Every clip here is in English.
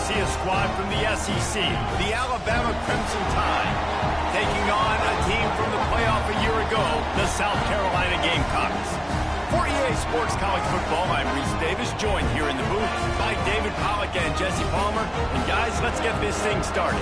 see a squad from the SEC, the Alabama Crimson Tide, taking on a team from the playoff a year ago, the South Carolina Gamecocks. For EA Sports College Football, I'm Reese Davis, joined here in the booth by David Pollack and Jesse Palmer. And guys, let's get this thing started.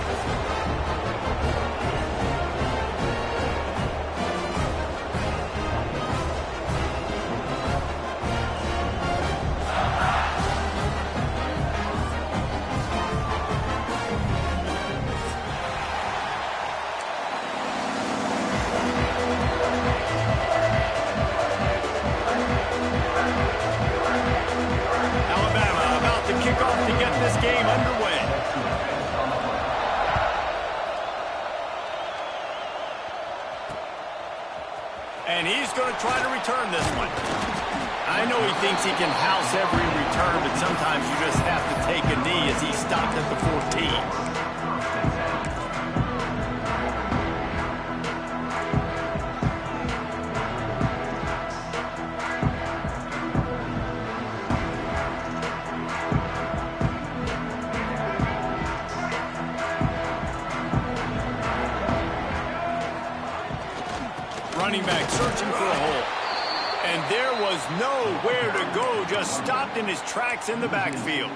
And he's going to try to return this one. I know he thinks he can house every return, but sometimes you just have to take a knee as he stopped at the 14. Running back searching for a hole. And there was nowhere to go, just stopped in his tracks in the backfield.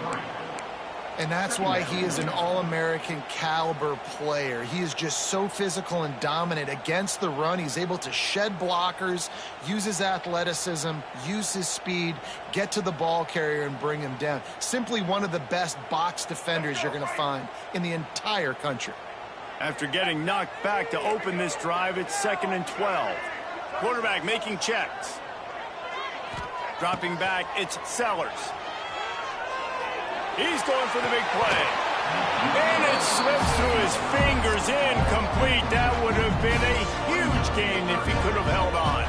And that's why he is an All-American caliber player. He is just so physical and dominant against the run. He's able to shed blockers, use his athleticism, use his speed, get to the ball carrier and bring him down. Simply one of the best box defenders you're going to find in the entire country. After getting knocked back to open this drive, it's 2nd and 12. Quarterback making checks. Dropping back, it's Sellers. He's going for the big play. And it slips through his fingers, incomplete. That would have been a huge gain if he could have held on.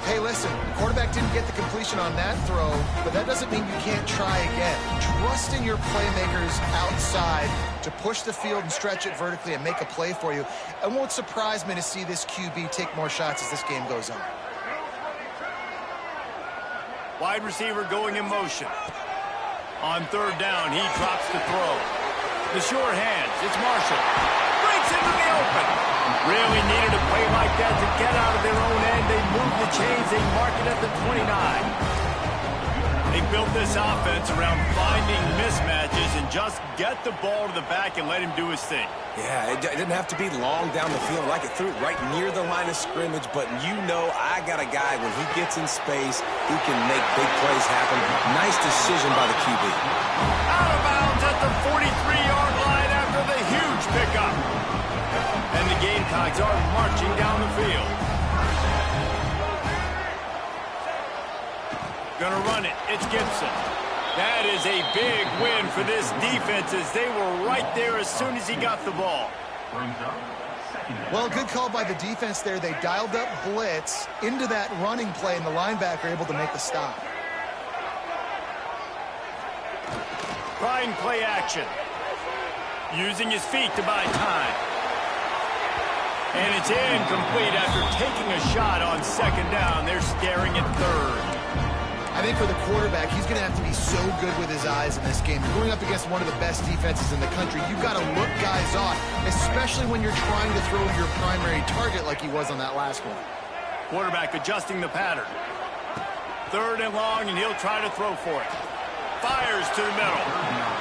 Hey, listen, the quarterback didn't get the completion on that throw, but that doesn't mean you can't try again. Trust in your playmakers outside to push the field and stretch it vertically and make a play for you. It won't surprise me to see this QB take more shots as this game goes on. Wide receiver going in motion. On 3rd down, he drops the throw. The sure hands, it's Marshall. Breaks into the open. Really needed a play like that to get out of their own end. They move the chains. They mark it at the 29. They built this offense around finding mismatches and just get the ball to the back and let him do his thing. Yeah, it didn't have to be long down the field. I could threw it right near the line of scrimmage, but you know I got a guy, when he gets in space, he can make big plays happen. Nice decision by the QB. Out of bounds at the 43-yard line after the huge pickup. And the Gamecocks are marching down the field. Gonna run it. It's Gibson. That is a big win for this defense as they were right there as soon as he got the ball. Well, good call by the defense there. They dialed up blitz into that running play, and the linebacker able to make the stop. Trying play action. Using his feet to buy time. And it's incomplete after taking a shot on 2nd down. They're staring at 3rd. I think for the quarterback, he's going to have to be so good with his eyes in this game. You're going up against one of the best defenses in the country. You've got to look guys off, especially when you're trying to throw your primary target like he was on that last one. Quarterback adjusting the pattern. 3rd and long, and he'll try to throw for it. Fires to the middle.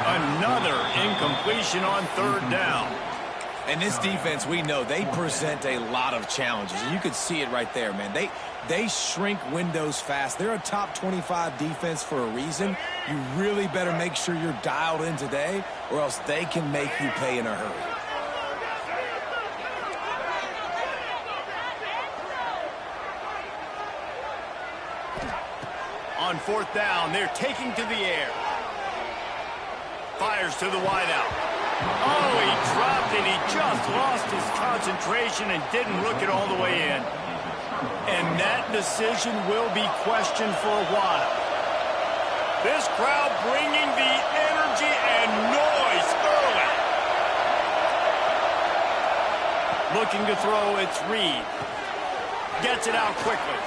Another incompletion on 3rd down. And this defense, we know, they present a lot of challenges. And you could see it right there, man. They shrink windows fast. They're a top 25 defense for a reason. You really better make sure you're dialed in today, or else they can make you pay in a hurry. On 4th down, they're taking to the air. Fires to the wideout. Oh, he dropped it. He just lost his concentration and didn't look it all the way in. And that decision will be questioned for a while. This crowd bringing the energy and noise early. Looking to throw, it's Reed. Gets it out quickly.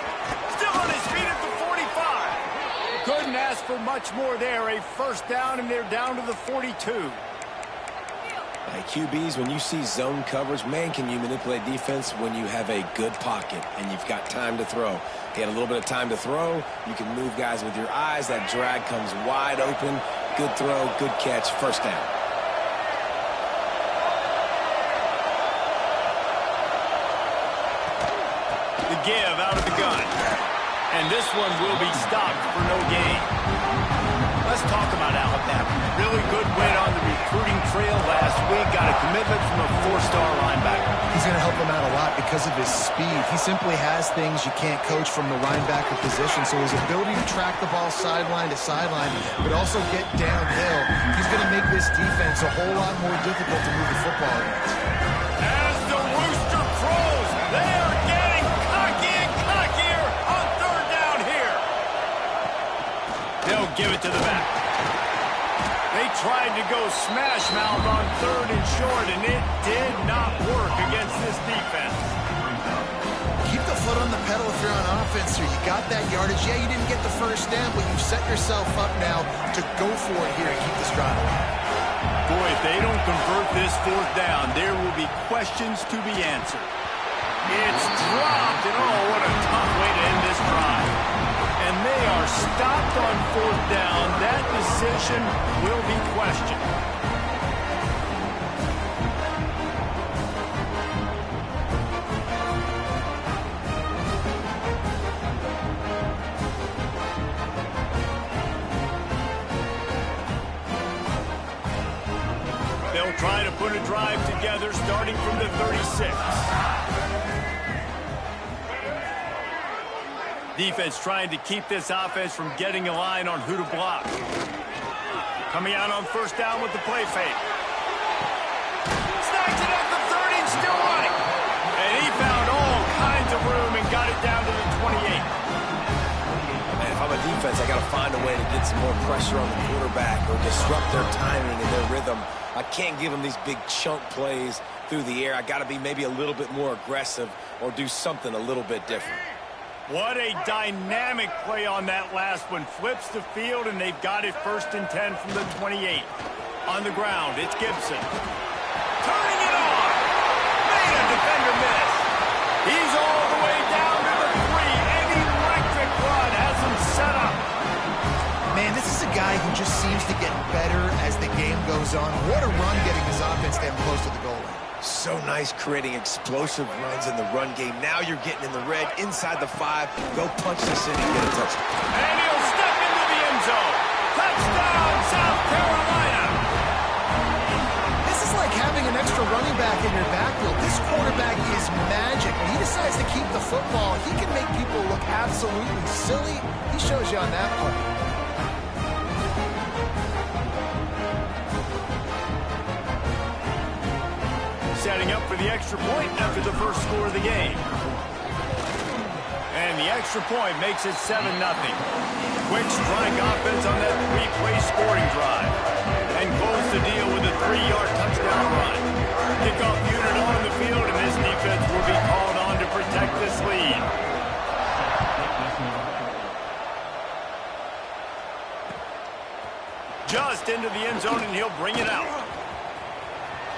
Still on his feet at the 45. Couldn't ask for much more there. A first down, and they're down to the 42. Hey, QBs, when you see zone coverage, man, can you manipulate defense when you have a good pocket and you've got time to throw. You had a little bit of time to throw. You can move guys with your eyes. That drag comes wide open. Good throw, good catch, first down. The give out of the gun. And this one will be stopped for no gain. Let's talk about Alabama. Really good win on the recruiting trail last week. Got a commitment from a 4-star linebacker. He's going to help him out a lot because of his speed. He simply has things you can't coach from the linebacker position. So his ability to track the ball sideline to sideline, but also get downhill, he's going to make this defense a whole lot more difficult to move the football against. As the rooster crows, they are getting cocky and cockier on third down here. They'll give it to the back. They tried to go smash mouth on third and short, and it did not work against this defense. Keep the foot on the pedal if you're on offense here. You got that yardage. Yeah, you didn't get the first down, but you've set yourself up now to go for it here and keep this drive alive. Boy, if they don't convert this fourth down, there will be questions to be answered. It's dropped, and oh, what a tough way to end this drive. And they are stopped on fourth down. That decision will be questioned. They'll try to put a drive together starting from the 36. Defense trying to keep this offense from getting a line on who to block. Coming out on first down with the play fake. Snacks it at the 30 and still running. And he found all kinds of room and got it down to the 28. Man, if I'm a defense, I got to find a way to get some more pressure on the quarterback or disrupt their timing and their rhythm. I can't give them these big chunk plays through the air. I got to be maybe a little bit more aggressive or do something a little bit different. What a dynamic play on that last one. Flips the field, and they've got it 1st and 10 from the 28. On the ground, it's Gibson. Turning it on. Made a defender miss. He's all the way down to the 3. An electric run has him set up. Man, this is a guy who just seems to get better as the game goes on. What a run getting his offense damn close to the goal line. So nice creating explosive runs in the run game. Now you're getting in the red, inside the 5. Go punch this in and get a touchdown. And he'll step into the end zone. Touchdown, South Carolina. This is like having an extra running back in your backfield. This quarterback is magic. When he decides to keep the football, he can make people look absolutely silly. He shows you on that play. Setting up for the extra point after the first score of the game. And the extra point makes it 7-0. Quick strike offense on that 3-play scoring drive. And close the deal with a 3-yard touchdown run. Kickoff unit on the field, and this defense will be called on to protect this lead. Just into the end zone, and he'll bring it out.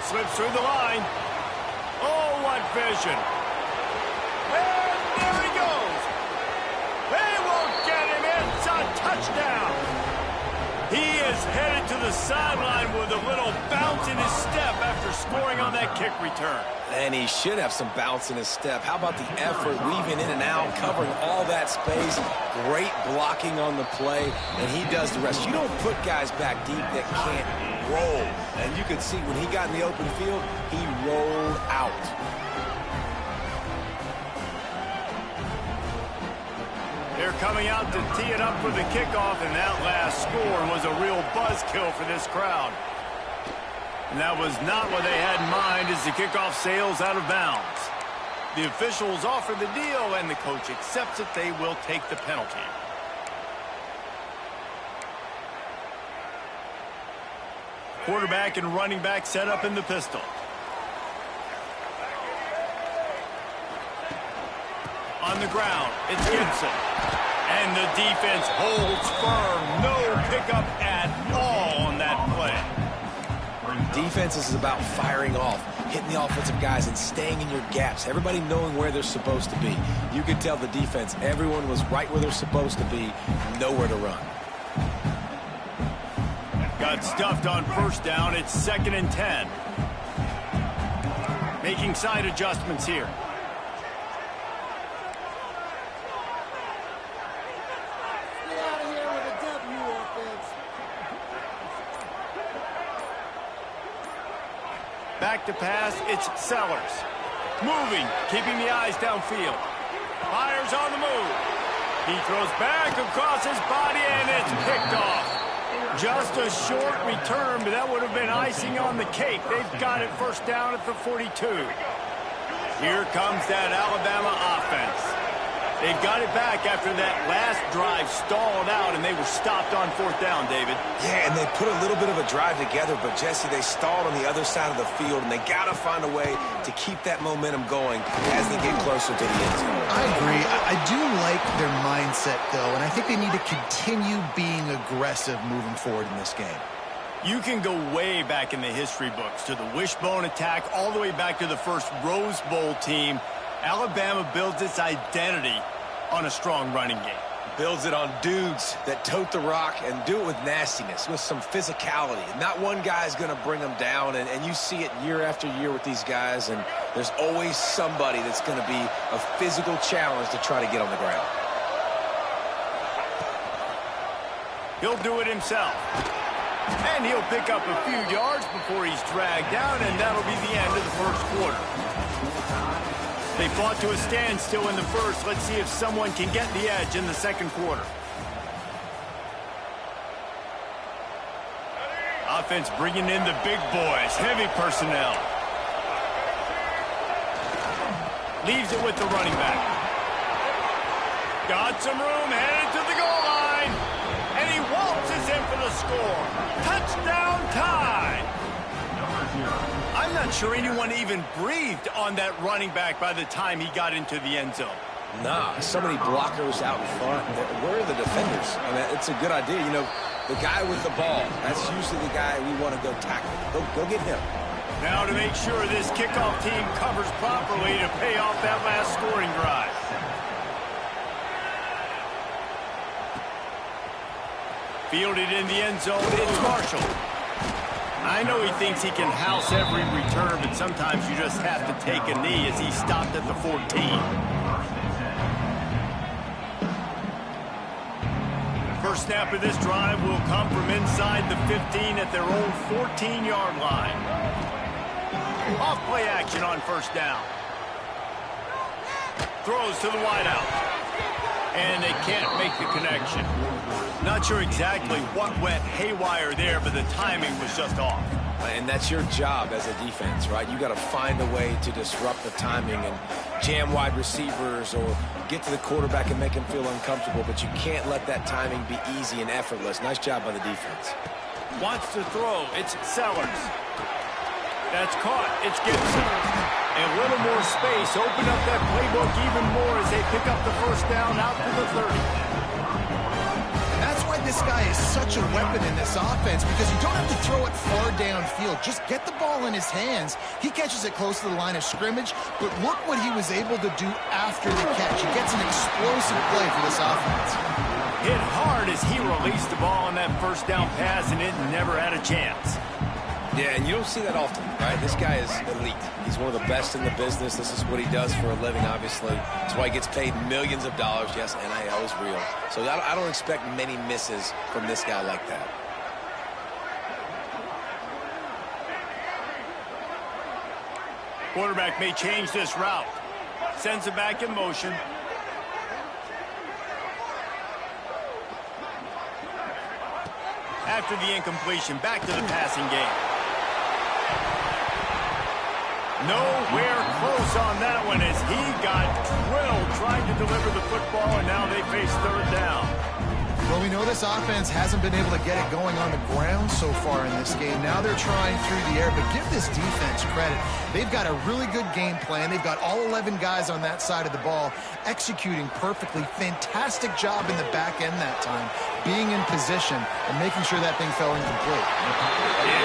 Slips through the line. Oh, what vision. And there he goes. They won't get him. It's a touchdown. He is headed to the sideline with a little bounce in his step after scoring on that kick return. And he should have some bounce in his step. How about the effort, weaving in and out, covering all that space. Great blocking on the play, and he does the rest. You don't put guys back deep that can't roll. And you could see when he got in the open field, he rolled out. They're coming out to tee it up for the kickoff, and that last score was a real buzzkill for this crowd. And that was not what they had in mind as the kickoff sails out of bounds. The officials offer the deal, and the coach accepts it. They will take the penalty. Quarterback and running back set up in the pistol. On the ground, it's Gibson. And the defense holds firm. No pickup at all on that play. Defense is about firing off, hitting the offensive guys and staying in your gaps. Everybody knowing where they're supposed to be. You could tell the defense, everyone was right where they're supposed to be, nowhere to run. Got stuffed on first down. It's 2nd and 10. Making side adjustments here. Back to pass, it's Sellers. Moving, keeping the eyes downfield. Fires on the move. He throws back across his body, and it's picked off. Just a short return, but that would have been icing on the cake. They've got it first down at the 42. Here comes that Alabama offense. They've got it back after that last drive stalled out, and they were stopped on 4th down, David. Yeah, and they put a little bit of a drive together, but, Jesse, they stalled on the other side of the field, and they got to find a way to keep that momentum going as they get closer to the end zone. I agree. I do like their mindset, though, and I think they need to continue being aggressive moving forward in this game. You can go way back in the history books to the wishbone attack all the way back to the first Rose Bowl team. Alabama builds its identity on a strong running game. Builds it on dudes that tote the rock and do it with nastiness, with some physicality. Not one guy's going to bring them down, and you see it year after year with these guys, and there's always somebody that's going to be a physical challenge to try to get on the ground. He'll do it himself. And he'll pick up a few yards before he's dragged down, and that'll be the end of the first quarter. They fought to a standstill in the first. Let's see if someone can get the edge in the second quarter. Offense bringing in the big boys, heavy personnel. Leaves it with the running back. Got some room, headed to the goal line. And he waltzes in for the score. Touchdown tie. I'm not sure anyone even breathed on that running back by the time he got into the end zone. Nah, so many blockers out in front. Where are the defenders? I mean, it's a good idea. You know, the guy with the ball, that's usually the guy we want to go tackle. Go get him. Now to make sure this kickoff team covers properly to pay off that last scoring drive. Fielded in the end zone, it's Marshall. I know he thinks he can house every return, but sometimes you just have to take a knee as he stopped at the 14. First snap of this drive will come from inside the 15 at their own 14-yard line. Off play action on first down. Throws to the wideout. And they can't make the connection. Not sure exactly what went haywire there, but the timing was just off. And that's your job as a defense, right? You got to find a way to disrupt the timing and jam wide receivers or get to the quarterback and make him feel uncomfortable, but you can't let that timing be easy and effortless. Nice job by the defense. Wants to throw. It's Sellers. That's caught. It's Gibson. And a little more space. Open up that playbook even more as they pick up the first down out to the 30. That's why this guy is such a weapon in this offense, because you don't have to throw it far downfield. Just get the ball in his hands. He catches it close to the line of scrimmage, but look what he was able to do after the catch. He gets an explosive play for this offense. Hit hard as he released the ball on that first down pass, and it never had a chance. Yeah, and you don't see that often, right? This guy is elite. He's one of the best in the business. This is what he does for a living, obviously. That's why he gets paid millions of dollars. Yes, NIL is real. So I don't expect many misses from this guy like that. Quarterback may change this route. Sends it back in motion. After the incompletion, back to the passing game. Nowhere close on that one as he got drilled trying to deliver the football, and now they face third down. Well, we know this offense hasn't been able to get it going on the ground so far in this game. Now they're trying through the air, but give this defense credit. They've got a really good game plan. They've got all 11 guys on that side of the ball executing perfectly. Fantastic job in the back end that time, being in position and making sure that thing fell incomplete.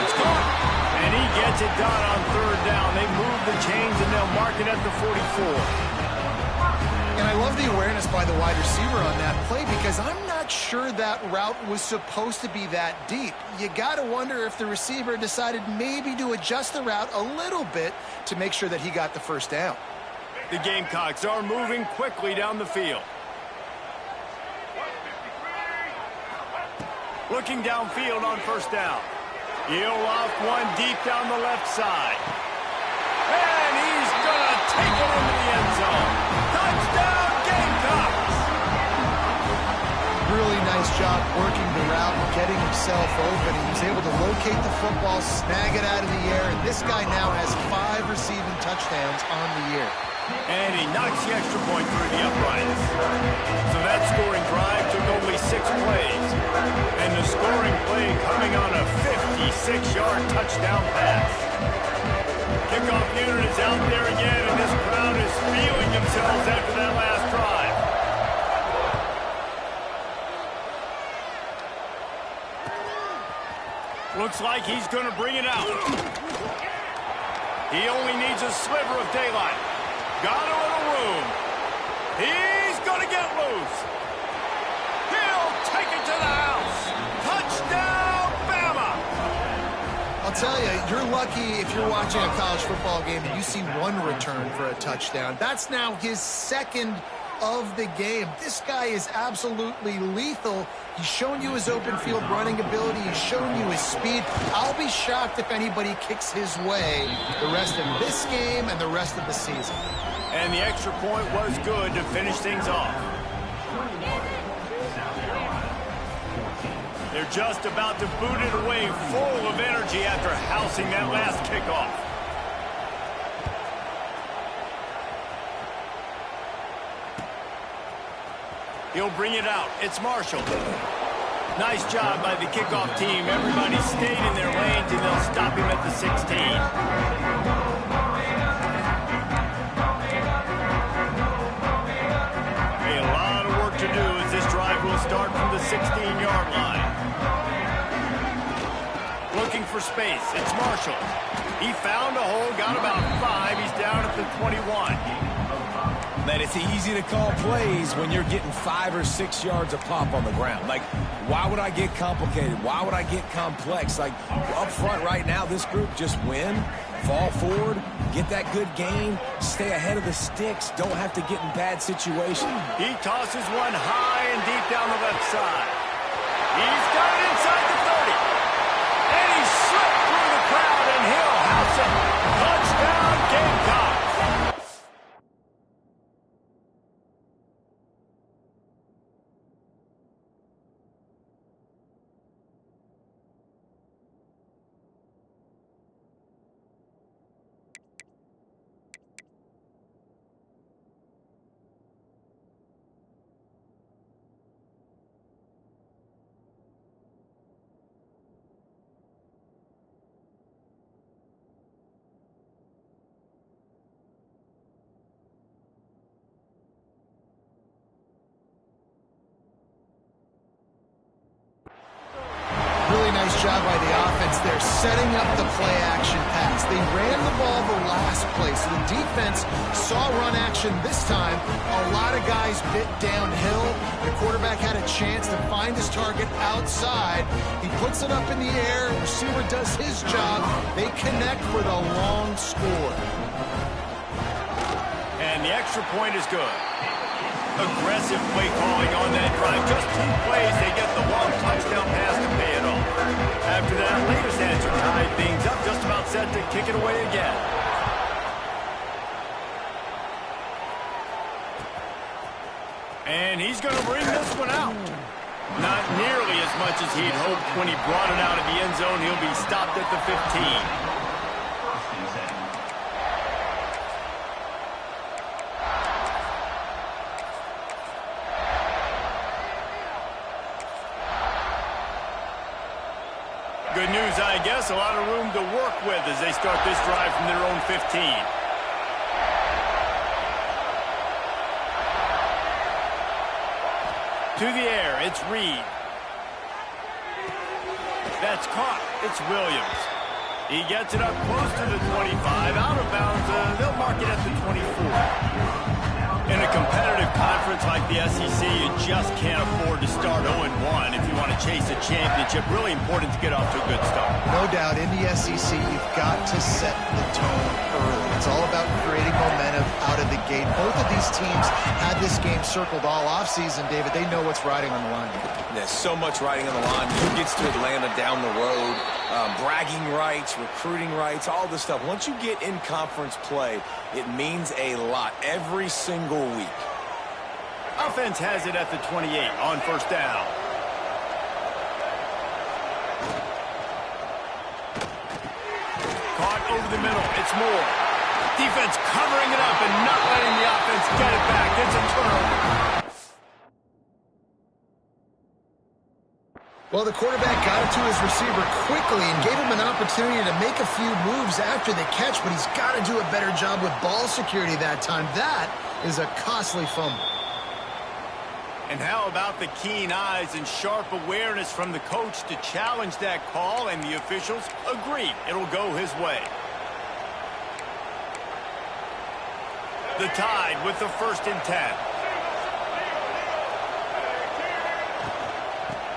It's caught, and he gets it done on third down. They move the chains, and they'll mark it at the 44. And I love the awareness by the wide receiver on that play because I'm not sure that route was supposed to be that deep. You got to wonder if the receiver decided maybe to adjust the route a little bit to make sure that he got the first down. The Gamecocks are moving quickly down the field. Looking downfield on first down. He'll off one deep down the left side. And he's going to take it into the end zone. Touchdown, Gamecocks! Really nice job working the route and getting himself open. He was able to locate the football, snag it out of the air, and this guy now has 5 receiving touchdowns on the year. And he knocks the extra point through the uprights. So that scoring drive took only 6 plays. And the scoring play coming on a 56-yard touchdown pass. Kickoff unit is out there again, and this crowd is feeling themselves after that last drive. Looks like he's going to bring it out. He only needs a sliver of daylight. Got a little room. He's going to get loose. He'll take it to the house. Touchdown, Bama! I'll tell you, you're lucky if you're watching a college football game and you see one return for a touchdown. That's now his second of the game. This guy is absolutely lethal. He's shown you his open field running ability. He's shown you his speed. I'll be shocked if anybody kicks his way the rest of this game and the rest of the season. And the extra point was good to finish things off. They're just about to boot it away, full of energy after housing that last kickoff. He'll bring it out. It's Marshall. Nice job by the kickoff team. Everybody stayed in their lanes, and they'll stop him at the 16. To do as this drive will start from the 16-yard line. Looking for space. It's Marshall. He found a hole, got about 5. He's down at the 21. Man, it's easy to call plays when you're getting 5 or 6 yards a pop on the ground. Like, why would I get complicated? Why would I get complex? Like, up front right now, this group just win, fall forward, get that good gain, stay ahead of the sticks, don't have to get in bad situations. He tosses one high and deep down the left side. He's got it inside the 30. And he slipped through the crowd, and he'll house it. Touchdown, Gamecocks. Really nice job by the offense there, setting up the play-action pass. They ran the ball the last play, so the defense saw run action this time. A lot of guys bit downhill. The quarterback had a chance to find his target outside. He puts it up in the air. The receiver does his job. They connect for the long score. And the extra point is good. Aggressive play calling on that drive. Just 2 plays, they get the long touchdown pass to pay it off. After that latest answer tied things up, just about set to kick it away again. And he's going to bring this one out. Not nearly as much as he'd hoped when he brought it out of the end zone. He'll be stopped at the 15. guess, a lot of room to work with as they start this drive from their own 15. To the air, it's Reed. That's caught. It's Williams. He gets it up close to the 25. Out of bounds, they'll mark it at the 24. In a competitive conference like the SEC, you just can't afford to start 0-1 if you want to chase a championship. Really important to get off to a good start. No doubt, in the SEC, you've got to set the tone early. It's all about creating momentum out of the gate. Both of these teams had this game circled all offseason, David. They know what's riding on the line. There's so much riding on the line. Who gets to Atlanta down the road? Bragging rights, recruiting rights, all this stuff. Once you get in conference play, it means a lot every single week. Offense has it at the 28 on first down. Caught over the middle. It's Moore. Defense covering it up and not letting the offense get it back. It's a turnover. Well, the quarterback got it to his receiver quickly and gave him an opportunity to make a few moves after the catch, but he's got to do a better job with ball security that time. That is a costly fumble. And how about the keen eyes and sharp awareness from the coach to challenge that call, and the officials agree it'll go his way. The Tide with the 1st and 10.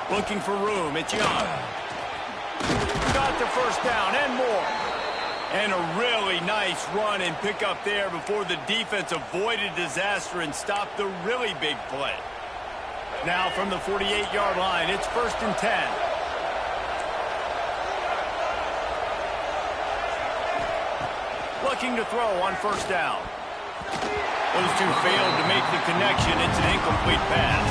Looking for room, it's Young. Got the first down and more. And a really nice run and pick up there before the defense avoided disaster and stopped the really big play. Now from the 48-yard line, it's 1st and 10. Looking to throw on first down. Those two failed to make the connection. It's an incomplete pass.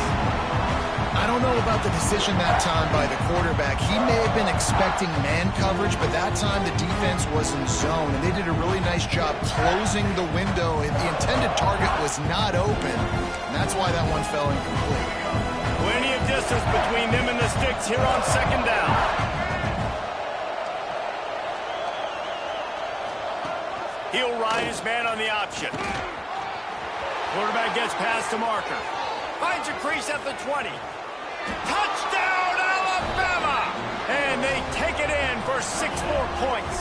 I don't know about the decision that time by the quarterback. He may have been expecting man coverage, but that time the defense was in zone, and they did a really nice job closing the window. The intended target was not open, and that's why that one fell incomplete. Plenty of distance between them and the sticks here on 2nd down. He'll ride his man on the option. Quarterback gets past the marker. Finds a crease at the 20. Touchdown, Alabama! And they take it in for 6 more points.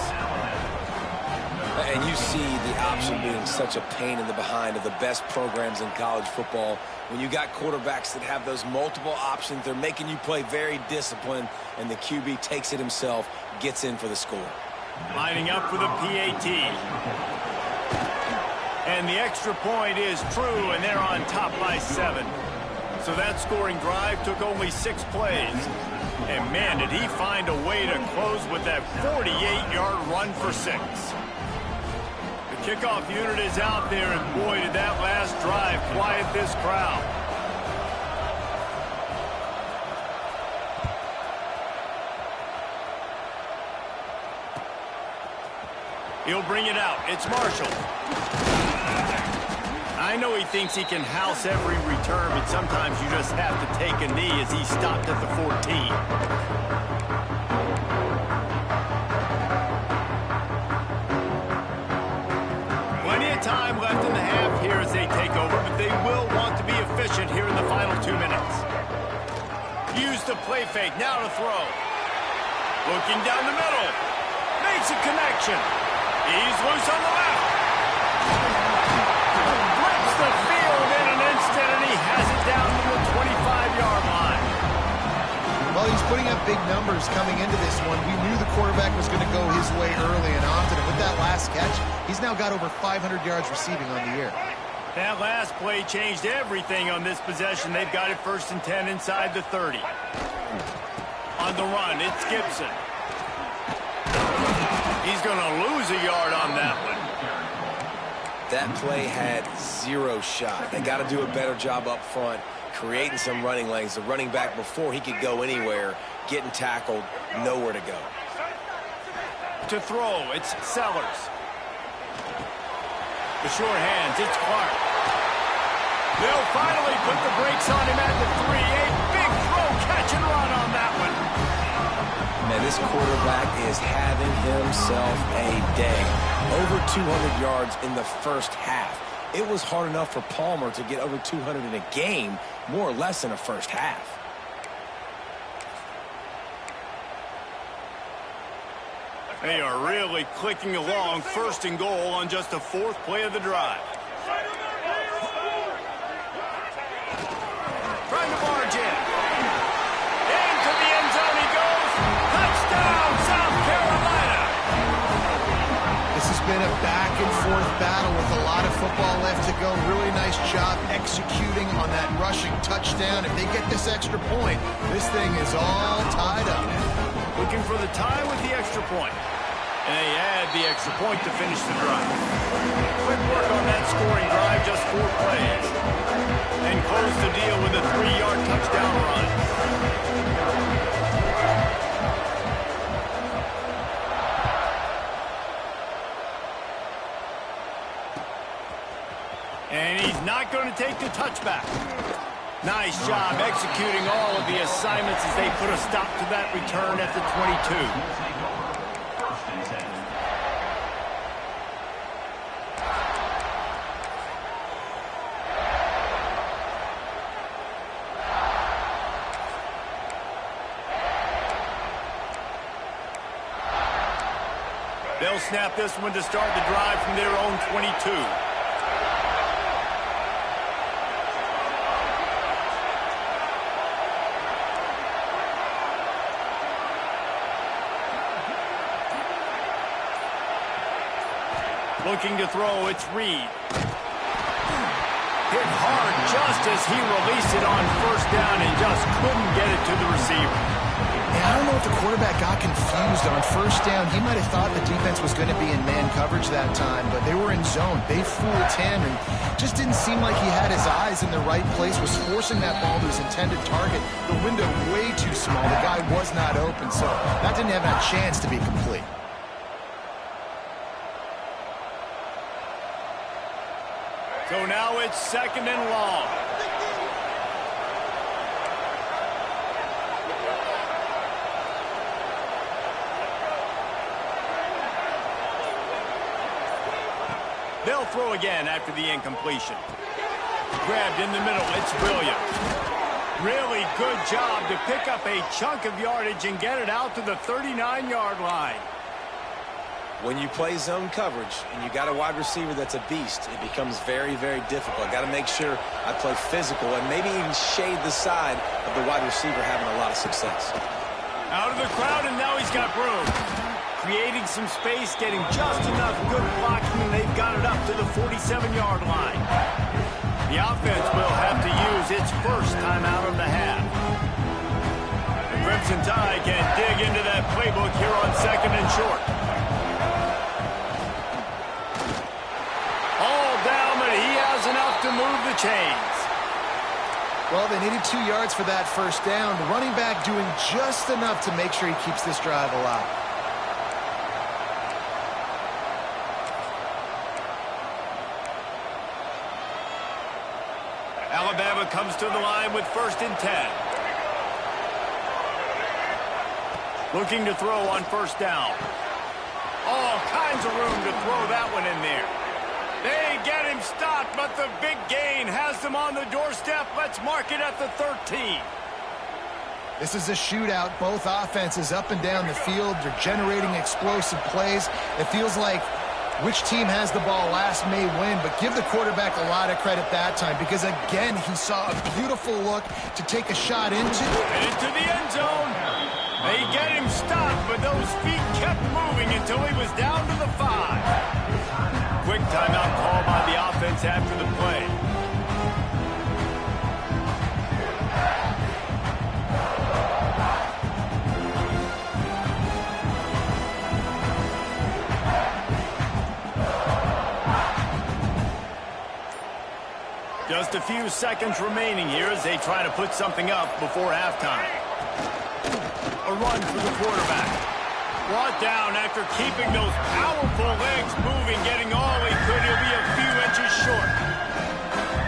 And you see the option being such a pain in the behind of the best programs in college football. When you got quarterbacks that have those multiple options, they're making you play very disciplined, and the QB takes it himself, gets in for the score. Lining up for the PAT. And the extra point is true, and they're on top by 7. So that scoring drive took only 6 plays. And, man, did he find a way to close with that 48-yard run for 6. The kickoff unit is out there, and, boy, did that last drive quiet this crowd. He'll bring it out. It's Marshall. I know he thinks he can house every return, but sometimes you just have to take a knee as he stopped at the 14. Plenty of time left in the half here as they take over, but they will want to be efficient here in the final 2 minutes. Use the play fake, now to throw. Looking down the middle. Makes a connection. He's loose on the left. The field in an instant, and he has it down to the 25-yard line. Well, he's putting up big numbers coming into this one. We knew the quarterback was going to go his way early and often, and with that last catch, he's now got over 500 yards receiving on the year. That last play changed everything on this possession. They've got it 1st and 10 inside the 30. On the run, it's Gibson. He's going to lose a yard on that one. That play had 0 shot. They got to do a better job up front, creating some running lanes. The running back, before he could go anywhere, getting tackled, nowhere to go. To throw, it's Sellers. The short hands, it's Clark. They'll finally put the brakes on him at the 3. A big throw, catch and run on that one. Man, this quarterback is having himself a day. Over 200 yards in the first half. It was hard enough for Palmer to get over 200 in a game, more or less in a first half. They are really clicking along, 1st and goal on just the 4th play of the drive. Trying to barge in. Into the end zone he goes. Touchdown, South Carolina. This has been a back-and-forth battle with a lot of football left to go. Really nice job executing on that rushing touchdown. If they get this extra point, this thing is all tied up. Looking for the tie with the extra point. And they add the extra point to finish the drive. Quick work on that scoring drive, just 4 plays. And close the deal with a 3-yard touchdown run. And he's not going to take the touchback. Nice job executing all of the assignments as they put a stop to that return at the 22. They'll snap this one to start the drive from their own 22. Looking to throw, it's Reed. Hit hard just as he released it on 1st down and just couldn't get it to the receiver. Yeah, I don't know if the quarterback got confused on 1st down. He might have thought the defense was going to be in man coverage that time, but they were in zone. They fooled him and just didn't seem like he had his eyes in the right place, was forcing that ball to his intended target. The window way too small. The guy was not open, so that didn't have a chance to be complete. So now it's 2nd and long. They'll throw again after the incompletion. Grabbed in the middle, it's Williams. Really good job to pick up a chunk of yardage and get it out to the 39-yard line. When you play zone coverage and you got a wide receiver that's a beast, it becomes very, very difficult. Got to make sure I play physical and maybe even shade the side of the wide receiver having a lot of success. Out of the crowd, and now he's got room. Creating some space, getting just enough good blocking, and they've got it up to the 47-yard line. The offense will have to use its first timeout of the half. The Crimson Tide can dig into that playbook here on 2nd and short. Enough to move the chains. Well, they needed 2 yards for that 1st down. The running back doing just enough to make sure he keeps this drive alive. Alabama comes to the line with 1st and 10. Looking to throw on 1st down. All kinds of room to throw that one in there. They get him stopped, but the big gain has them on the doorstep. Let's mark it at the 13. This is a shootout. Both offenses up and down the field. They're generating explosive plays. It feels like which team has the ball last may win, but give the quarterback a lot of credit that time because, again, he saw a beautiful look to take a shot into the end zone. They get him stopped, but those feet kept moving until he was down to the 5. Quick timeout call by the offense after the play. Just a few seconds remaining here as they try to put something up before halftime. A run for the quarterback. Brought down after keeping those powerful legs moving, getting all he could. He'll be a few inches short.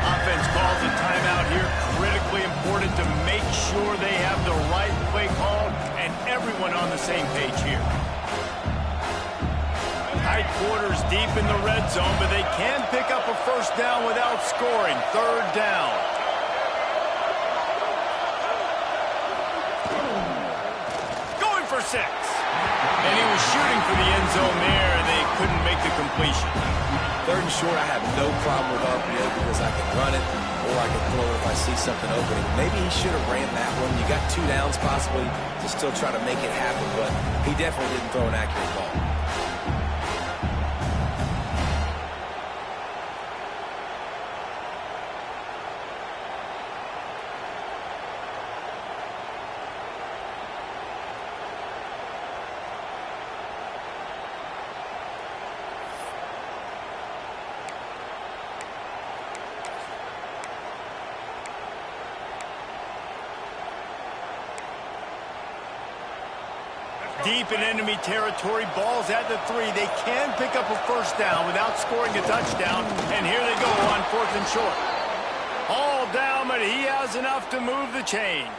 Offense calls a timeout here. Critically important to make sure they have the right play called and everyone on the same end zone, but they can pick up a first down without scoring. Third down. Going for 6. And he was shooting for the end zone there, and they couldn't make the completion. Third and short, I have no problem with RPO because I can run it or I can throw it if I see something opening. Maybe he should have ran that one. You got 2 downs possibly to still try to make it happen, but he definitely didn't throw an accurate ball. Deep in enemy territory, ball's at the 3. They can pick up a first down without scoring a touchdown, and here they go on 4th and short. All down, but he has enough to move the chains.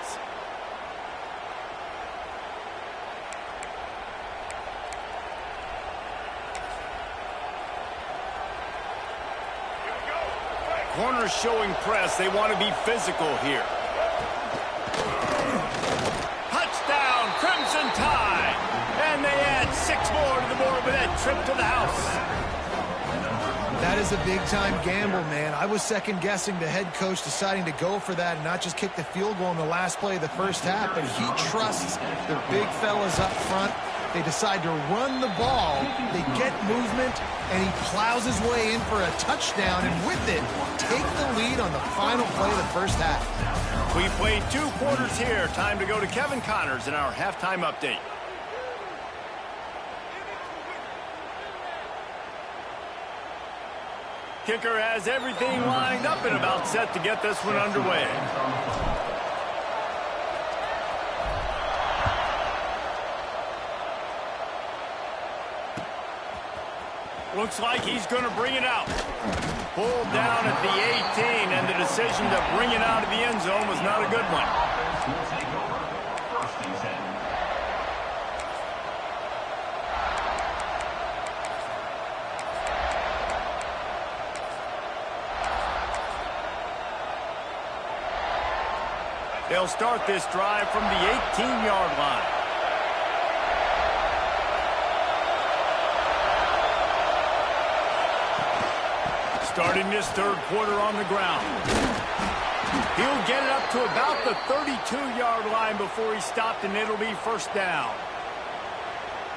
Corners showing press. They want to be physical here. Touchdown, Crimson Tide. And they add 6 more to the board with that trip to the house. That is a big-time gamble, man. I was second-guessing the head coach deciding to go for that and not just kick the field goal in the last play of the first half, but he trusts the big fellas up front. They decide to run the ball. They get movement, and he plows his way in for a touchdown, and with it, take the lead on the final play of the first half. We played 2 quarters here. Time to go to Kevin Connors in our halftime update. Kicker has everything lined up and about set to get this one underway. Looks like he's going to bring it out. Pulled down at the 18, and the decision to bring it out of the end zone was not a good one. They'll start this drive from the 18-yard line. Starting this third quarter on the ground. He'll get it up to about the 32-yard line before he's stopped, and it'll be first down.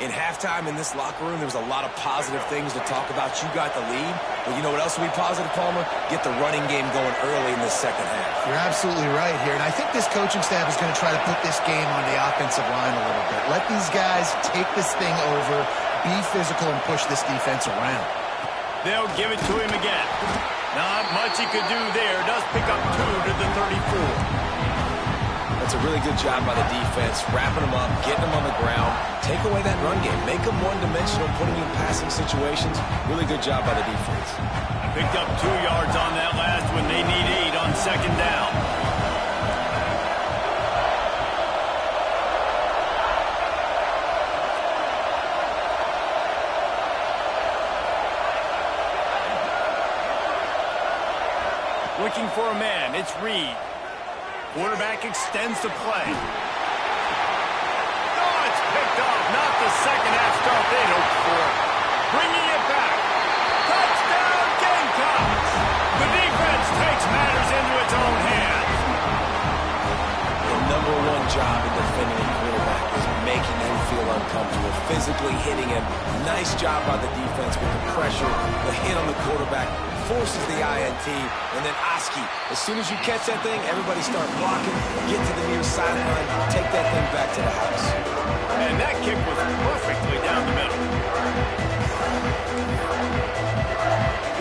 In halftime in this locker room, there was a lot of positive things to talk about. You got the lead, but you know what else will be positive, Palmer? Get the running game going early in the second half. You're absolutely right here, and I think this coaching staff is going to try to put this game on the offensive line a little bit. Let these guys take this thing over, be physical, and push this defense around. They'll give it to him again. Not much he could do there. Does pick up 2 to the 34. That's a really good job by the defense, wrapping them up, getting them on the ground. Take away that run game. Make them one-dimensional, putting you in passing situations. Really good job by the defense. Picked up 2 yards on that last one. They need 8 on second down. Looking for a man. It's Reed. Quarterback extends the play. Oh, it's picked off. Not the second half start they'd hoped for. Bringing it back. Touchdown, Gamecocks. The defense takes matters into its own hands. The number 1 job in defending a quarterback is making him feel uncomfortable, physically hitting him. Nice job by the defense with the pressure, the hit on the quarterback. Forces the INT, and then Oski. As soon as you catch that thing, everybody start blocking, get to the near sideline, take that thing back to the house. And that kick was perfectly down the middle.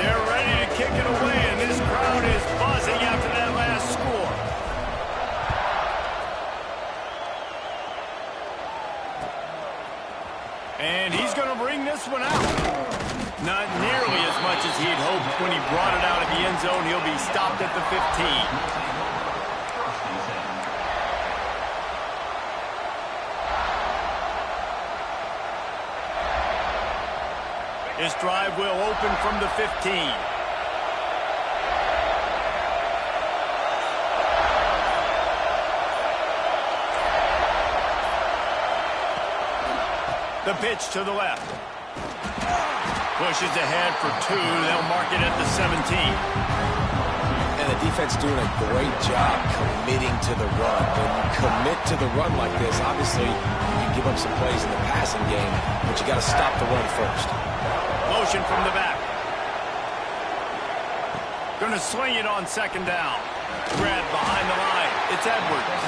They're ready to kick it away, and this crowd is buzzing after that last score. And he's going to bring this one out. Not nearly as much as he had hoped when he brought it out of the end zone. He'll be stopped at the 15. This drive will open from the 15. The pitch to the left. Pushes ahead for 2. They'll mark it at the 17. And the defense doing a great job committing to the run. When you commit to the run like this, obviously you can give up some plays in the passing game, but you got to stop the run first. Motion from the back. Going to swing it on second down. Grab behind the line. It's Edwards.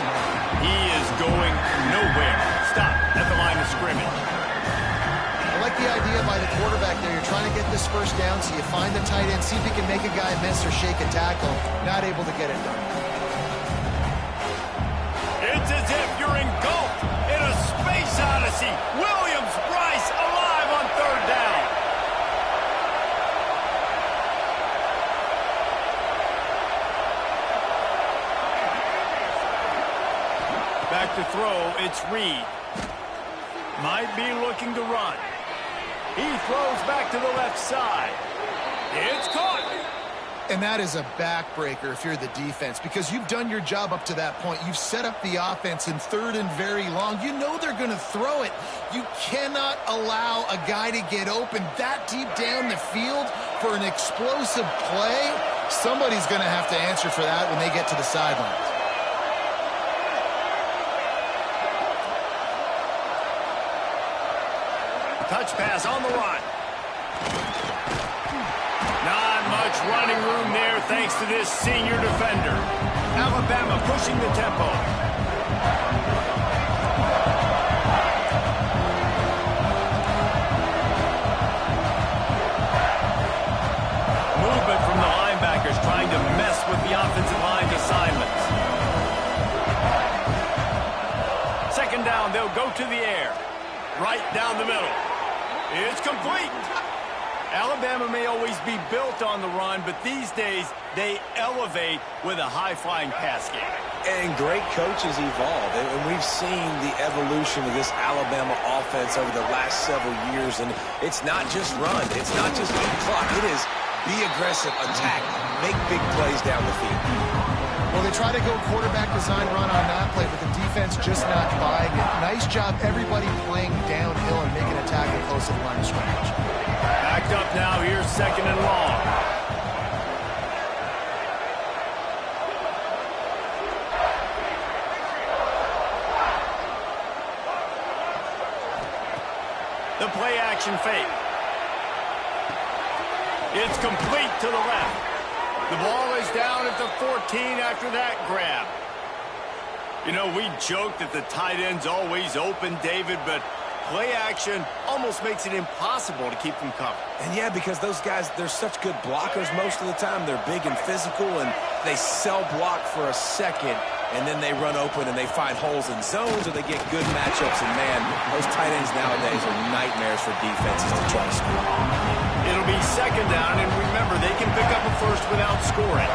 He is going nowhere. Stop at the line of scrimmage. I like the idea by the quarterback there. You're trying to get this first down, so you find the tight end, see if he can make a guy miss or shake a tackle. Not able to get it done. It's as if you're engulfed in a space odyssey. Williams-Brice alive on third down. Back to throw, it's Reed. Might be looking to run. He throws back to the left side. It's caught. And that is a backbreaker if you're the defense, because you've done your job up to that point. You've set up the offense in third and very long. You know they're going to throw it. You cannot allow a guy to get open that deep down the field for an explosive play. Somebody's going to have to answer for that when they get to the sidelines. Touch pass on the run. Not much running room there thanks to this senior defender. Alabama pushing the tempo. Movement from the linebackers trying to mess with the offensive line's assignments. Second down, they'll go to the air. Right down the middle. It's complete. Alabama may always be built on the run, but these days they elevate with a high-flying pass game. And great coaches evolve, and we've seen the evolution of this Alabama offense over the last several years, and it's not just run, it's not just beat clock, it is be aggressive, attack, make big plays down the field. Well, they try to go quarterback design run on that play, but the defense just not buying it. Nice job, everybody playing downhill and making a tackle close to the line of scrimmage. Backed up now, here's second and long. The play action fake. It's complete to the left. The ball is down at the 14 after that grab. You know, we joke that the tight end's always open, David, but play action almost makes it impossible to keep them covered. And yeah, because those guys, they're such good blockers most of the time. They're big and physical, and they sell block for a second, and then they run open and they find holes in zones, or they get good matchups. And man, those tight ends nowadays are nightmares for defenses to try to score. It'll be second down, and remember, they can pick up a first without scoring.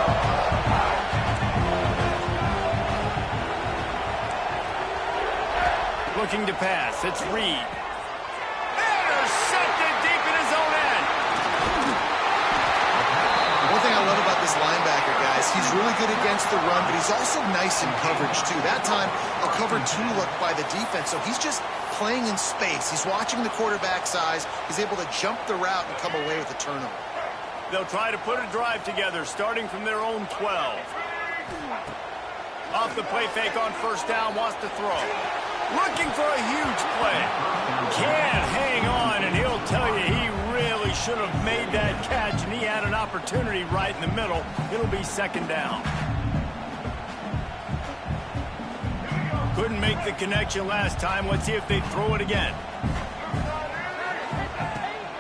Looking to pass, it's Reed. Intercepted deep in his own end. One thing I love about this linebacker, guys, he's really good against the run, but he's also nice in coverage, too. That time, a cover 2 look by the defense, so he's just playing in space. He's watching the quarterback's eyes. He's able to jump the route and come away with a turnover. They'll try to put a drive together, starting from their own 12. Off the play fake on first down, wants to throw. Looking for a huge play. Can't hang on, and he'll tell you he really should have made that catch, and he had an opportunity right in the middle. It'll be second down. Couldn't make the connection last time. Let's see if they throw it again.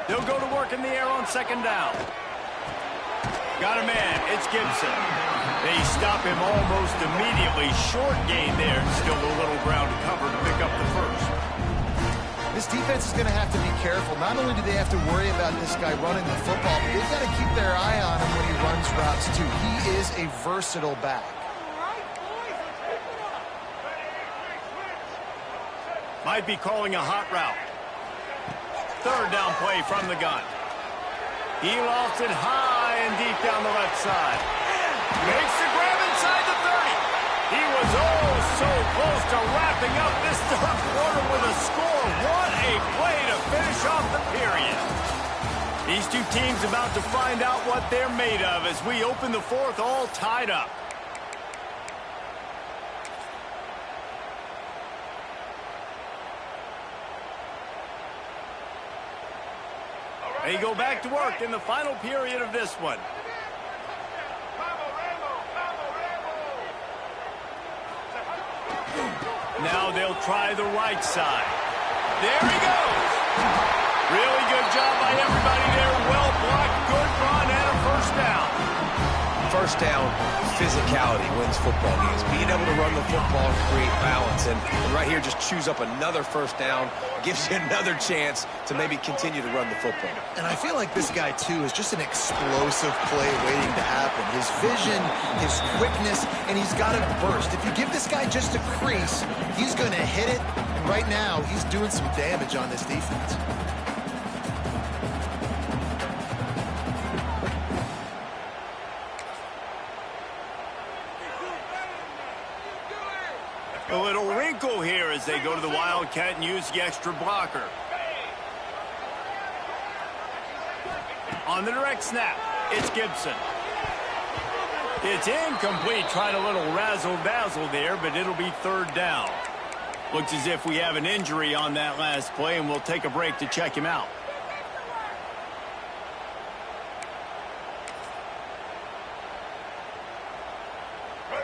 They'll go to work in the air on second down. Got a man. It's Gibson. They stop him almost immediately. Short gain there. Still a little ground to cover to pick up the first. This defense is going to have to be careful. Not only do they have to worry about this guy running the football, but they've got to keep their eye on him when he runs routes, too. He is a versatile back. Might be calling a hot route. Third down play from the gun. He lost it high and deep down the left side. Makes the grab inside the 30. He was oh so close to wrapping up this third quarter with a score. What a play to finish off the period. These two teams about to find out what they're made of as we open the fourth all tied up. They go back to work in the final period of this one. Now they'll try the right side. There he goes. Really good job by everybody there. Well blocked, good run, and a first down. First down, physicality wins football games. Being able to run the football and create balance. And right here, just choose up another first down. Gives you another chance to maybe continue to run the football. And I feel like this guy, too, is just an explosive play waiting to happen. His vision, his quickness, and he's got a burst. If you give this guy just a crease, he's going to hit it. And right now, he's doing some damage on this defense. A little wrinkle here as they go to the Wildcat and use the extra blocker. On the direct snap, it's Gibson. It's incomplete, trying a little razzle-dazzle there, but it'll be third down. Looks as if we have an injury on that last play, and we'll take a break to check him out.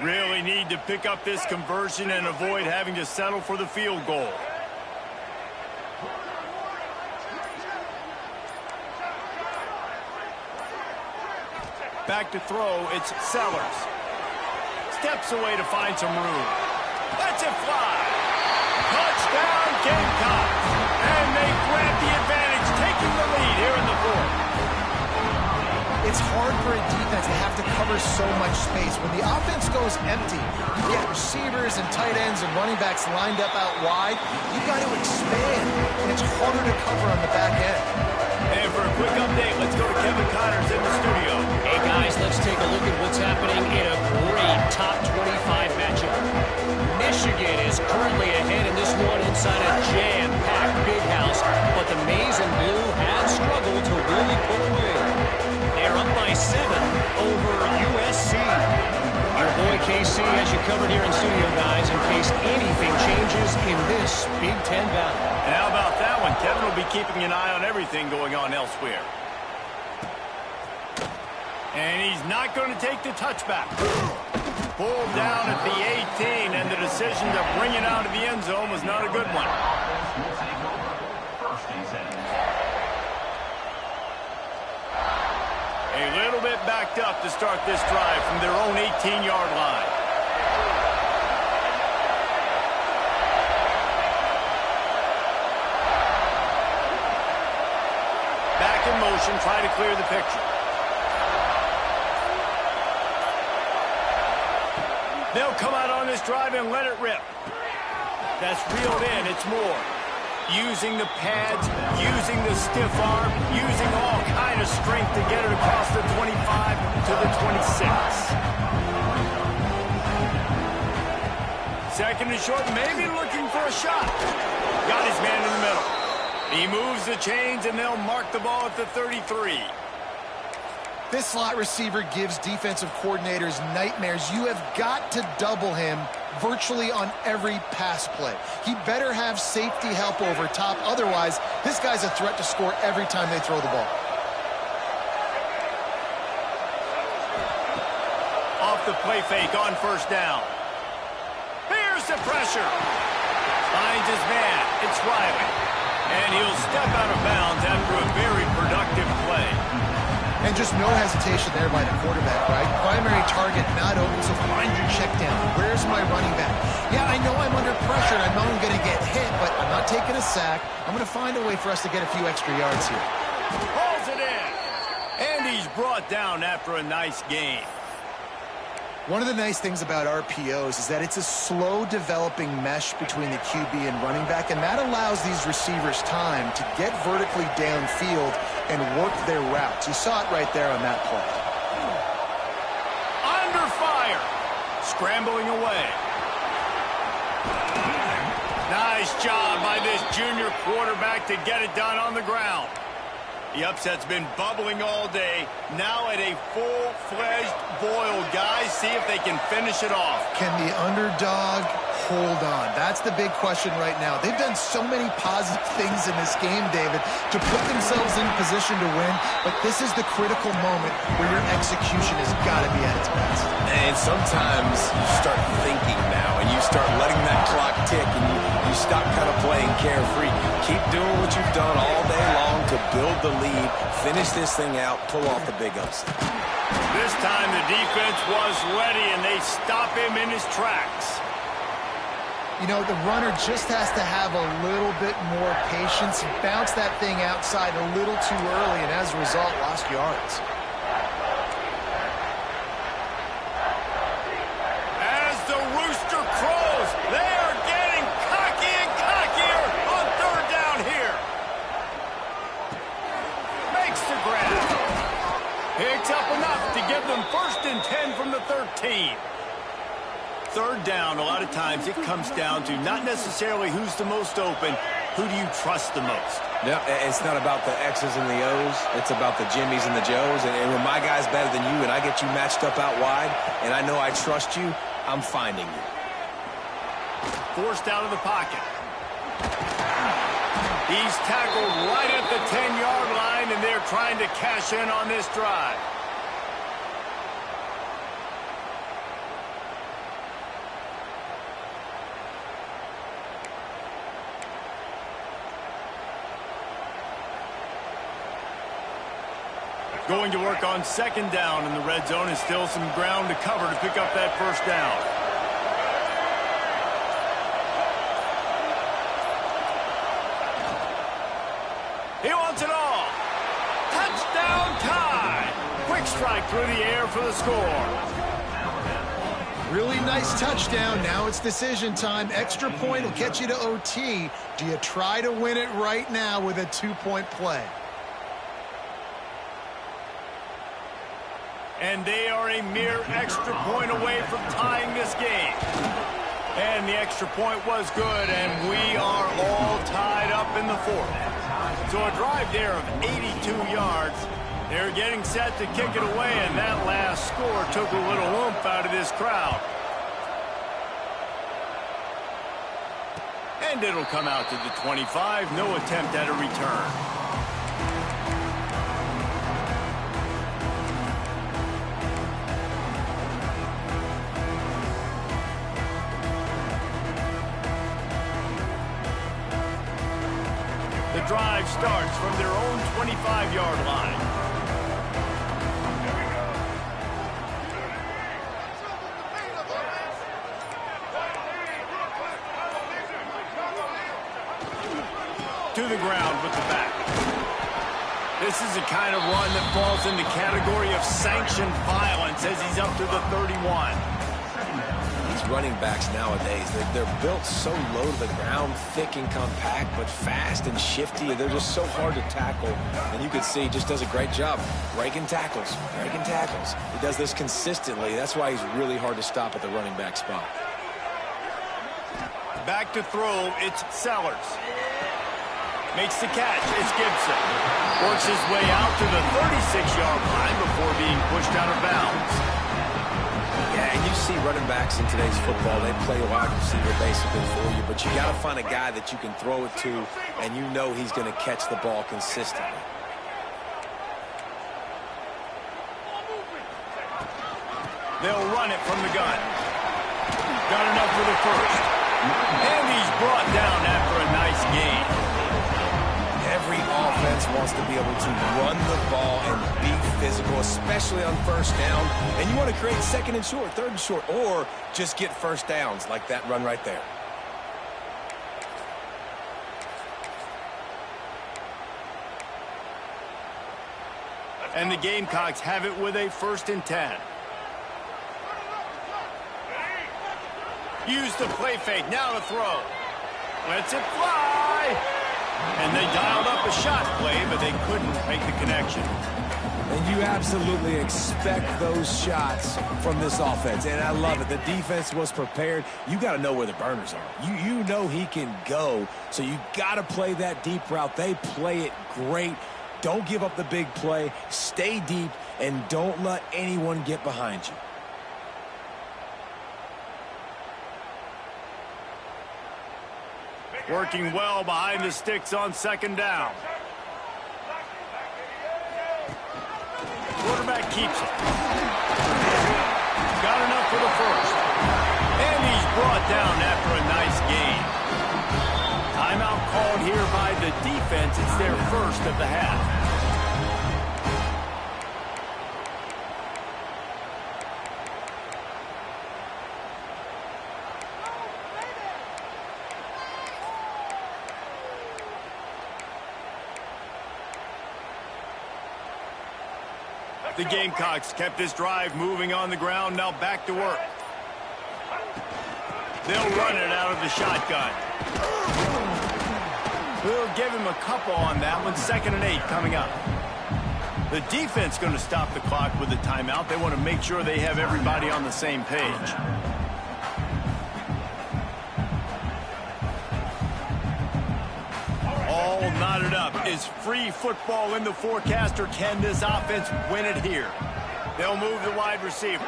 Really need to pick up this conversion and avoid having to settle for the field goal. Back to throw, it's Sellers. Steps away to find some room. Lets it fly. Touchdown, Gamecocks. And they grab the advantage, taking the lead here in the fourth. It's hard for a defense to have to cover so much space. When the offense goes empty, you get receivers and tight ends and running backs lined up out wide, you got to expand, and it's harder to cover on the back end. And for a quick update, let's go to Kevin Connors in the studio. Hey guys, let's take a look at what's happening in a great top 25 matchup. Michigan is currently ahead in this one inside a jam-packed big house, but the Maize and Blue have struggled to really pull away. They're up by 7 over USC. Your boy KC has you covered here in studio, guys, in case anything changes in this Big Ten battle. And how about that one? Kevin will be keeping an eye on everything going on elsewhere. And he's not going to take the touchback. Pulled down at the 18, and the decision to bring it out of the end zone was not a good one. A little bit backed up to start this drive from their own 18-yard line. Back in motion, try to clear the picture. They'll come out on this drive and let it rip. That's reeled in, it's more. Using the pads, using the stiff arm, using all kind of strength to get it across the 25 to the 26. Second and short, maybe looking for a shot. Got his man in the middle. He moves the chains, and they'll mark the ball at the 33. This slot receiver gives defensive coordinators nightmares. You have got to double him virtually on every pass play. He better have safety help over top. Otherwise, this guy's a threat to score every time they throw the ball. Off the play fake on first down. Here's the pressure. Finds his man. It's Riley. And he'll step out of bounds after a very productive play. And just no hesitation there by the quarterback, right? Primary target not open, so find your check down. Where's my running back? Yeah, I know I'm under pressure, and I know I'm going to get hit, but I'm not taking a sack. I'm going to find a way for us to get a few extra yards here. Pulls it in. And he's brought down after a nice gain. One of the nice things about RPOs is that it's a slow developing mesh between the QB and running back, and that allows these receivers time to get vertically downfield and worked their routes. You saw it right there on that play. Under fire. Scrambling away. Nice job by this junior quarterback to get it done on the ground. The upset's been bubbling all day. Now at a full-fledged boil. Guys, see if they can finish it off. Can the underdog hold on? That's the big question right now. They've done so many positive things in this game, David, to put themselves in position to win, but this is the critical moment where your execution has got to be at its best. And sometimes you start thinking now, and you start letting that clock tick, and you stop kind of playing carefree. Keep doing what you've done all day long to build the lead, finish this thing out, pull off the big upset. This time the defense was ready, and they stop him in his tracks. You know, the runner just has to have a little bit more patience and bounce that thing outside a little too early, and as a result, lost yards. As the rooster crows, they are getting cocky and cockier on third down here. Makes the grab. Picks up enough to give them 1st and 10 from the 13. Third down, a lot of times it comes down to not necessarily who's the most open, who do you trust the most? Yeah, it's not about the X's and the O's. It's about the Jimmies and the Joes. And when my guy's better than you and I get you matched up out wide and I know I trust you, I'm finding you. Forced out of the pocket. He's tackled right at the 10-yard line, and they're trying to cash in on this drive. Going to work on 2nd down in the red zone, and still some ground to cover to pick up that 1st down. He wants it all. Touchdown tie. Quick strike through the air for the score. Really nice touchdown. Now it's decision time. Extra point will get you to OT. Do you try to win it right now with a 2-point play? And they are a mere extra point away from tying this game. And the extra point was good, and we are all tied up in the 4th. So a drive there of 82 yards. They're getting set to kick it away, and that last score took a little oomph out of this crowd. And it'll come out to the 25. No attempt at a return. The drive starts from their own 25-yard line. To the ground with the back. This is the kind of run that falls in the category of sanctioned violence as he's up to the 31. These running backs nowadays, they're built so low to the ground, thick and compact, but fast and shifty. They're just so hard to tackle. And you can see he just does a great job breaking tackles, breaking tackles. He does this consistently. That's why he's really hard to stop at the running back spot. Back to throw, it's Sellers. Makes the catch, it's Gibson. Works his way out to the 36-yard line before being pushed out of bounds. Yeah, and you see running backs in today's football, they play wide receiver basically for you, but you got to find a guy that you can throw it to, and you know he's going to catch the ball consistently. They'll run it from the gun. Got enough for the 1st. And he's brought down after a nice gain. Every offense wants to be able to run the ball and be physical, especially on 1st down. And you want to create 2nd and short, 3rd and short, or just get 1st downs like that run right there. And the Gamecocks have it with a 1st and 10. Use the play fake, now to throw. Lets it fly. And they dialed up a shot play, but they couldn't make the connection. And you absolutely expect those shots from this offense, and I love it. The defense was prepared. You got to know where the burners are. You know he can go, so you got to play that deep route. They play it great. Don't give up the big play. Stay deep, and don't let anyone get behind you. Working well behind the sticks on second down. Quarterback keeps it. Got enough for the first. And he's brought down after a nice gain. Timeout called here by the defense. It's their first of the half. The Gamecocks kept this drive moving on the ground, now back to work. They'll run it out of the shotgun. We'll give him a couple on that one. 2nd and 8 coming up. The defense going to stop the clock with a timeout. They want to make sure they have everybody on the same page. All knotted up. Is free football in the forecast, or can this offense win it here? They'll move the wide receiver.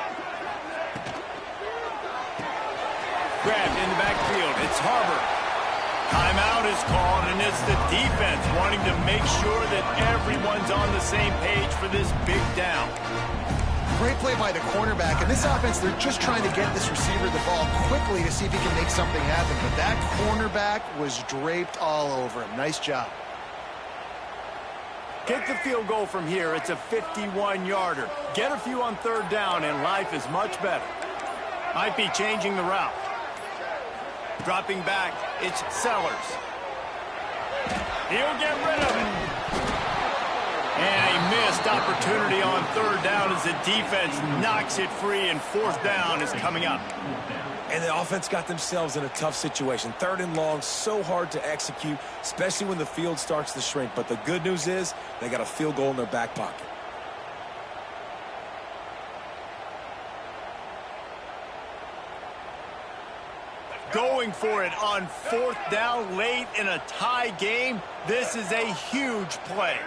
Grabbed in the backfield. It's Harbor. Timeout is called, and it's the defense wanting to make sure that everyone's on the same page for this big down. Great play by the cornerback. And this offense, they're just trying to get this receiver the ball quickly to see if he can make something happen. But that cornerback was draped all over him. Nice job. Kick the field goal from here. It's a 51-yarder. Get a few on 3rd down, and life is much better. Might be changing the route. Dropping back, it's Sellers. He'll get rid of it. And a missed opportunity on 3rd down as the defense knocks it free, and 4th down is coming up. And the offense got themselves in a tough situation. 3rd and long, so hard to execute, especially when the field starts to shrink. But the good news is they got a field goal in their back pocket. Going for it on 4th down late in a tie game. This is a huge play.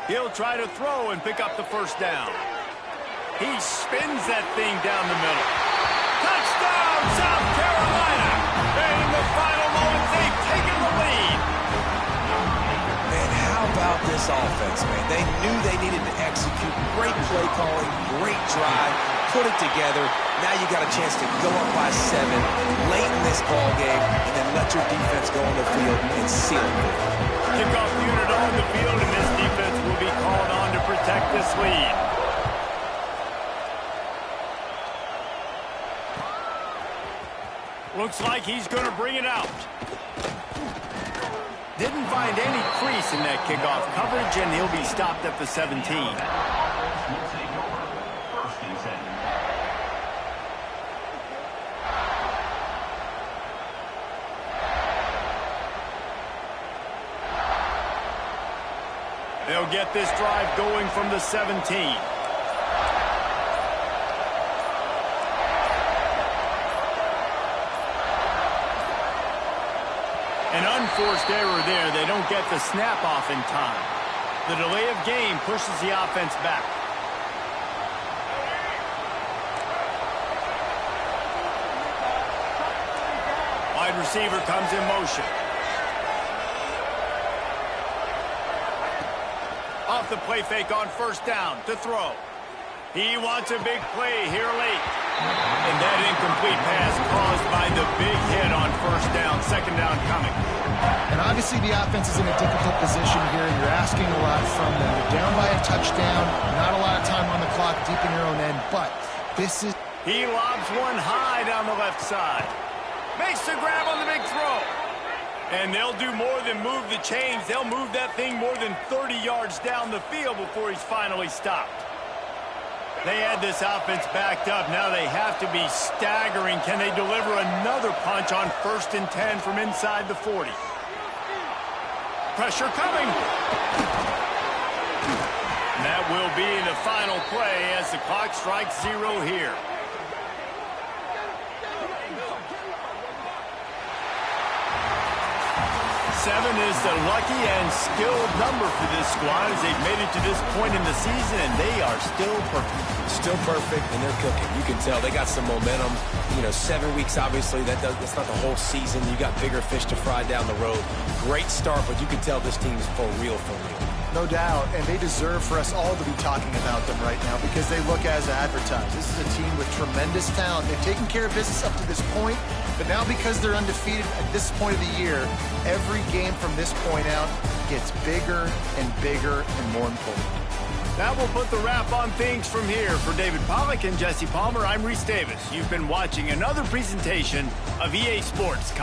He'll try to throw and pick up the 1st down. He spins that thing down the middle. Touchdown, South Carolina! And in the final moments, they've taken the lead. Man, how about this offense, man? They knew they needed to execute. Great play calling, great drive, put it together. Now you got a chance to go up by 7 late in this ball game, and then let your defense go on the field and seal it. Kickoff unit on the field, and this defense will be called on to protect this lead. Looks like he's going to bring it out. Didn't find any crease in that kickoff coverage, and he'll be stopped at the 17. They'll get this drive going from the 17. An unforced error there. They don't get the snap off in time. The delay of game pushes the offense back. Wide receiver comes in motion. Off the play fake on 1st down to throw. He wants a big play here late. And that incomplete pass caused by the big hit on 1st down. 2nd down coming. And obviously the offense is in a difficult position here. You're asking a lot from them. You're down by a touchdown. Not a lot of time on the clock deep in your own end. But this is... He lobs one high down the left side. Makes the grab on the big throw. And they'll do more than move the chains. They'll move that thing more than 30 yards down the field before he's finally stopped. They had this offense backed up. Now they have to be staggering. Can they deliver another punch on 1st and 10 from inside the 40? Pressure coming. And that will be the final play as the clock strikes 0 here. 7 is the lucky and skilled number for this squad as they've made it to this point in the season, and they are still perfect. Still perfect, and they're cooking. You can tell they got some momentum. You know, 7 weeks, obviously, that's not the whole season. You got bigger fish to fry down the road. Great start, but you can tell this team's for real, for real. No doubt, and they deserve for us all to be talking about them right now because they look as advertised. This is a team with tremendous talent. They've taken care of business up to this point, but now because they're undefeated at this point of the year, every game from this point out gets bigger and bigger and more important. That will put the wrap on things from here. For David Pollack and Jesse Palmer, I'm Reese Davis. You've been watching another presentation of EA Sports.